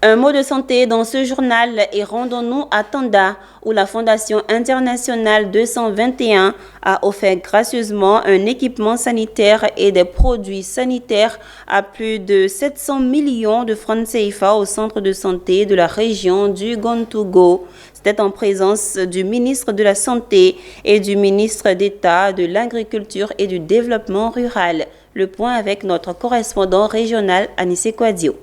Un mot de santé dans ce journal et rendons-nous à Tanda où la Fondation internationale 221 a offert gracieusement un équipement sanitaire et des produits sanitaires à plus de 700 millions de francs CFA au centre de santé de la région du Gontougo. C'était en présence du ministre de la Santé et du ministre d'État de l'Agriculture et du Développement rural. Le point avec notre correspondant régional Anissé Kouadio.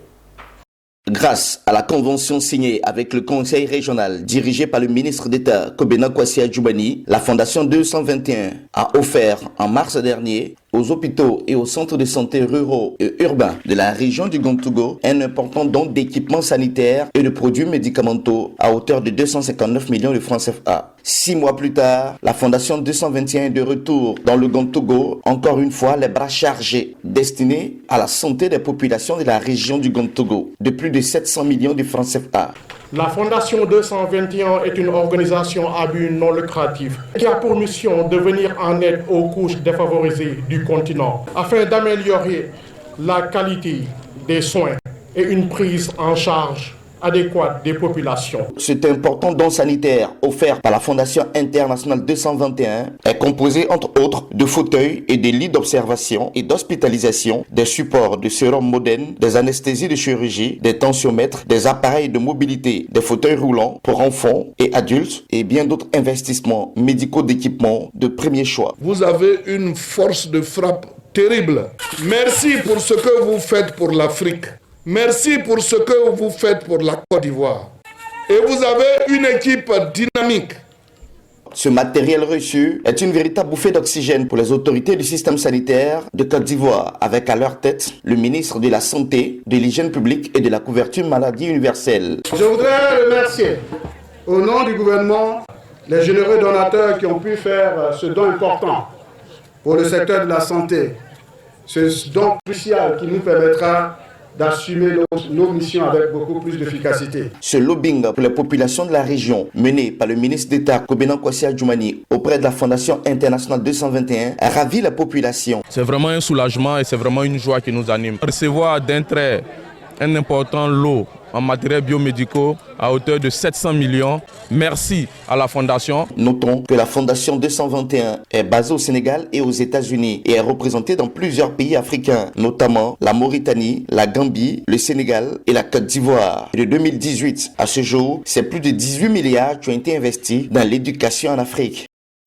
Grâce à la convention signée avec le conseil régional dirigé par le ministre d'État Kobena Kwasi Adjoubani, la Fondation 221 a offert en mars dernier aux hôpitaux et aux centres de santé ruraux et urbains de la région du Gontougo un important don d'équipements sanitaires et de produits médicamenteux à hauteur de 259 millions de francs CFA. 6 mois plus tard, la Fondation 221 est de retour dans le Gontougo, encore une fois les bras chargés, destinés à la santé des populations de la région du Gontougo, de plus de 700 millions de francs CFA. La Fondation 221 est une organisation à but non lucratif qui a pour mission de venir en aide aux couches défavorisées du continent afin d'améliorer la qualité des soins et une prise en charge adéquate des populations. Cet important don sanitaire offert par la Fondation internationale 221 est composé entre autres de fauteuils et des lits d'observation et d'hospitalisation, des supports de sérum modernes, des anesthésies de chirurgie, des tensiomètres, des appareils de mobilité, des fauteuils roulants pour enfants et adultes et bien d'autres investissements médicaux d'équipement de premier choix. Vous avez une force de frappe terrible. Merci pour ce que vous faites pour l'Afrique. Merci pour ce que vous faites pour la Côte d'Ivoire. Et vous avez une équipe dynamique. Ce matériel reçu est une véritable bouffée d'oxygène pour les autorités du système sanitaire de Côte d'Ivoire, avec à leur tête le ministre de la Santé, de l'Hygiène publique et de la couverture maladie universelle. Je voudrais remercier au nom du gouvernement les généreux donateurs qui ont pu faire ce don important pour le secteur de la santé. Ce don crucial qui nous permettra d'assumer nos missions avec beaucoup plus d'efficacité. Ce lobbying pour les populations de la région, mené par le ministre d'État Kobena Kwasi Adjoubani auprès de la Fondation internationale 221, a ravi la population. C'est vraiment un soulagement et c'est vraiment une joie qui nous anime. Recevoir d'un trait un important lot en matériel biomédicaux à hauteur de 700 millions. Merci à la Fondation. Notons que la Fondation 221 est basée au Sénégal et aux États-Unis et est représentée dans plusieurs pays africains, notamment la Mauritanie, la Gambie, le Sénégal et la Côte d'Ivoire. De 2018 à ce jour, c'est plus de 18 milliards qui ont été investis dans l'éducation en Afrique.